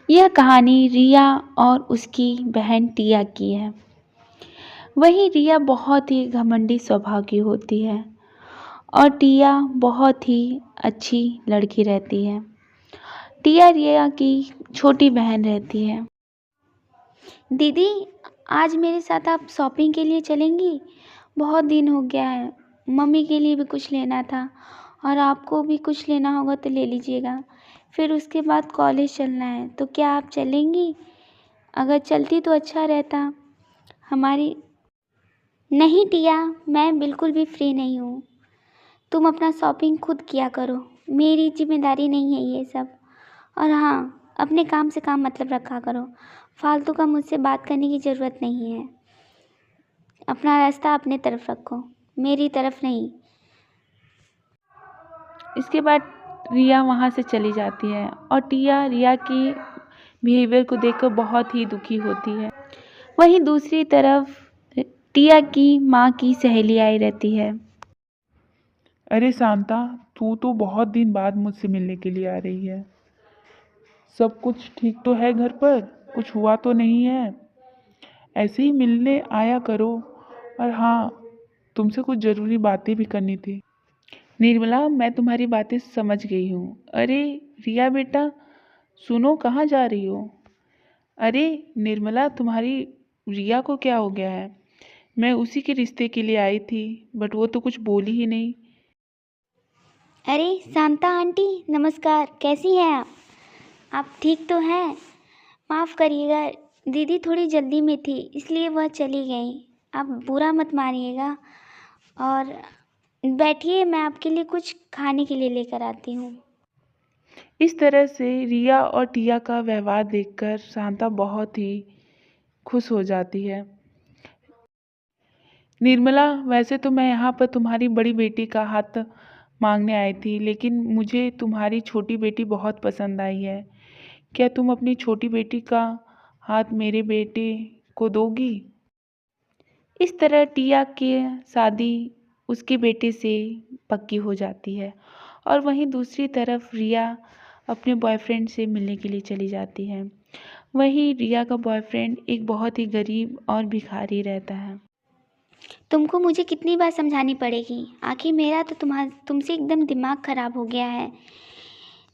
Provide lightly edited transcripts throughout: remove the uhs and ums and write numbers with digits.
यह कहानी रिया और उसकी बहन टिया की है। वही रिया बहुत ही घमंडी स्वभाव की होती है और टिया बहुत ही अच्छी लड़की रहती है। टिया रिया की छोटी बहन रहती है। दीदी, आज मेरे साथ आप शॉपिंग के लिए चलेंगी? बहुत दिन हो गया है। मम्मी के लिए भी कुछ लेना था और आपको भी कुछ लेना होगा तो ले लीजिएगा। फिर उसके बाद कॉलेज चलना है, तो क्या आप चलेंगी? अगर चलती तो अच्छा रहता। हमारी नहीं टिया, मैं बिल्कुल भी फ्री नहीं हूँ। तुम अपना शॉपिंग खुद किया करो, मेरी जिम्मेदारी नहीं है ये सब। और हाँ, अपने काम से काम मतलब रखा करो। फालतू का मुझसे बात करने की ज़रूरत नहीं है। अपना रास्ता अपने तरफ रखो, मेरी तरफ नहीं। इसके बाद रिया वहाँ से चली जाती है और टिया रिया की बिहेवियर को देखकर बहुत ही दुखी होती है। वहीं दूसरी तरफ टिया की माँ की सहेली आई रहती है। अरे शांता, तू तो बहुत दिन बाद मुझसे मिलने के लिए आ रही है। सब कुछ ठीक तो है घर पर? कुछ हुआ तो नहीं है? ऐसे ही मिलने आया करो। और हाँ, तुमसे कुछ ज़रूरी बातें भी करनी थी। निर्मला, मैं तुम्हारी बातें समझ गई हूँ। अरे रिया बेटा, सुनो, कहाँ जा रही हो? अरे निर्मला, तुम्हारी रिया को क्या हो गया है? मैं उसी के रिश्ते के लिए आई थी, बट वो तो कुछ बोली ही नहीं। अरे शांता आंटी, नमस्कार। कैसी हैं आप? आप ठीक तो हैं? माफ़ करिएगा, दीदी थोड़ी जल्दी में थी इसलिए वह चली गई। आप बुरा मत मानिएगा। और बैठिए, मैं आपके लिए कुछ खाने के लिए लेकर आती हूँ। इस तरह से रिया और टिया का व्यवहार देखकर शांता बहुत ही खुश हो जाती है। निर्मला, वैसे तो मैं यहाँ पर तुम्हारी बड़ी बेटी का हाथ मांगने आई थी, लेकिन मुझे तुम्हारी छोटी बेटी बहुत पसंद आई है। क्या तुम अपनी छोटी बेटी का हाथ मेरे बेटे को दोगी? इस तरह टिया की शादी उसके बेटे से पक्की हो जाती है और वहीं दूसरी तरफ रिया अपने बॉयफ्रेंड से मिलने के लिए चली जाती है। वहीं रिया का बॉयफ्रेंड एक बहुत ही गरीब और भिखारी रहता है। तुमको मुझे कितनी बार समझानी पड़ेगी? आखिर मेरा तो तुमसे एकदम दिमाग ख़राब हो गया है।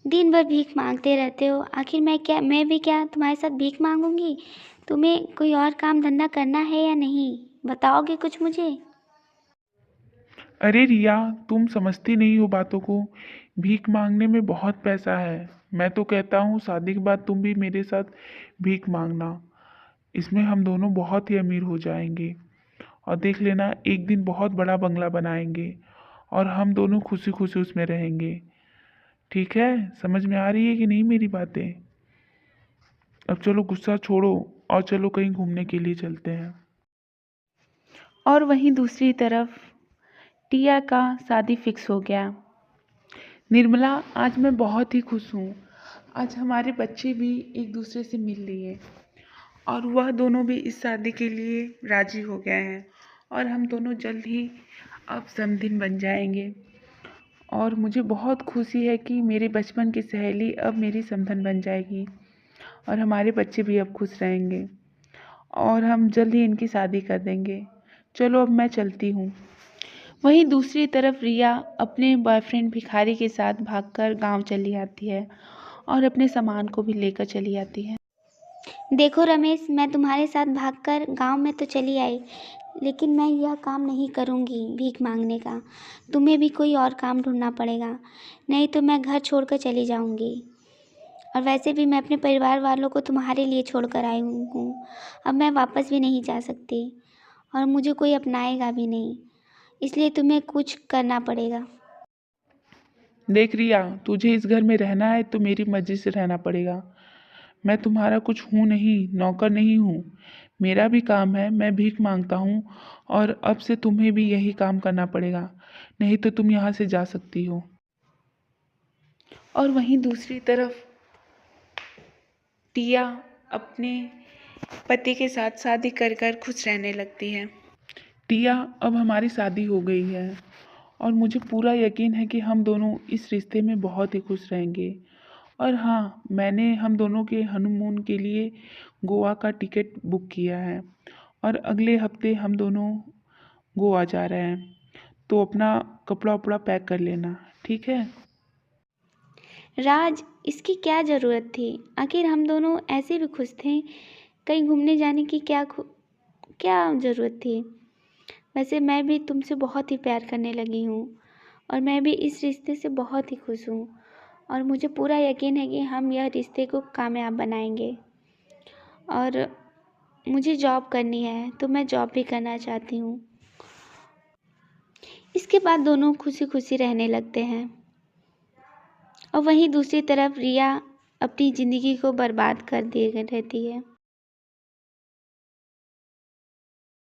दिन भर भीख मांगते रहते हो। आखिर मैं भी क्या तुम्हारे साथ भीख मांगूंगी? तुम्हें कोई और काम धंधा करना है या नहीं? बताओगे कुछ मुझे? अरे रिया, तुम समझती नहीं हो बातों को। भीख मांगने में बहुत पैसा है। मैं तो कहता हूँ शादी के बाद तुम भी मेरे साथ भीख मांगना। इसमें हम दोनों बहुत ही अमीर हो जाएंगे। और देख लेना, एक दिन बहुत बड़ा बंगला बनाएंगे और हम दोनों खुशी खुशी उसमें रहेंगे। ठीक है? समझ में आ रही है कि नहीं मेरी बातें? अब चलो गुस्सा छोड़ो और चलो कहीं घूमने के लिए चलते हैं। और वहीं दूसरी तरफ टिया का शादी फिक्स हो गया। निर्मला, आज मैं बहुत ही खुश हूँ। आज हमारे बच्चे भी एक दूसरे से मिल लिए और वह दोनों भी इस शादी के लिए राजी हो गए हैं और हम दोनों जल्द ही अब समधिन बन जाएंगे। और मुझे बहुत खुशी है कि मेरे बचपन की सहेली अब मेरी समधन बन जाएगी और हमारे बच्चे भी अब खुश रहेंगे और हम जल्द ही इनकी शादी कर देंगे। चलो अब मैं चलती हूँ। वहीं दूसरी तरफ रिया अपने बॉयफ्रेंड भिखारी के साथ भागकर गांव चली आती है और अपने सामान को भी लेकर चली आती है। देखो रमेश, मैं तुम्हारे साथ भागकर गांव में तो चली आई, लेकिन मैं यह काम नहीं करूंगी भीख मांगने का। तुम्हें भी कोई और काम ढूंढना पड़ेगा, नहीं तो मैं घर छोड़कर चली जाऊंगी। और वैसे भी मैं अपने परिवार वालों को तुम्हारे लिए छोड़कर आई हूँ। अब मैं वापस भी नहीं जा सकती और मुझे कोई अपनाएगा भी नहीं, इसलिए तुम्हें कुछ करना पड़ेगा। देख रिया, तुझे इस घर में रहना है तो मेरी मर्जी से रहना पड़ेगा। मैं तुम्हारा कुछ हूँ नहीं, नौकर नहीं हूँ। मेरा भी काम है, मैं भीख मांगता हूँ और अब से तुम्हें भी यही काम करना पड़ेगा, नहीं तो तुम यहाँ से जा सकती हो। और वहीं दूसरी तरफ टिया अपने पति के साथ शादी कर कर खुश रहने लगती है। टिया, अब हमारी शादी हो गई है और मुझे पूरा यकीन है कि हम दोनों इस रिश्ते में बहुत ही खुश रहेंगे और हाँ, मैंने हम दोनों के हनीमून के लिए गोवा का टिकट बुक किया है और अगले हफ्ते हम दोनों गोवा जा रहे हैं। तो अपना कपड़ा वपड़ा पैक कर लेना, ठीक है? राज, इसकी क्या ज़रूरत थी? आखिर हम दोनों ऐसे भी खुश थे। कहीं घूमने जाने की क्या ज़रूरत थी? वैसे मैं भी तुमसे बहुत ही प्यार करने लगी हूँ और मैं भी इस रिश्ते से बहुत ही खुश हूँ और मुझे पूरा यकीन है कि हम यह रिश्ते को कामयाब बनाएंगे। और मुझे जॉब करनी है तो मैं जॉब भी करना चाहती हूँ। इसके बाद दोनों खुशी खुशी रहने लगते हैं और वहीं दूसरी तरफ रिया अपनी ज़िंदगी को बर्बाद कर दिए रहती है।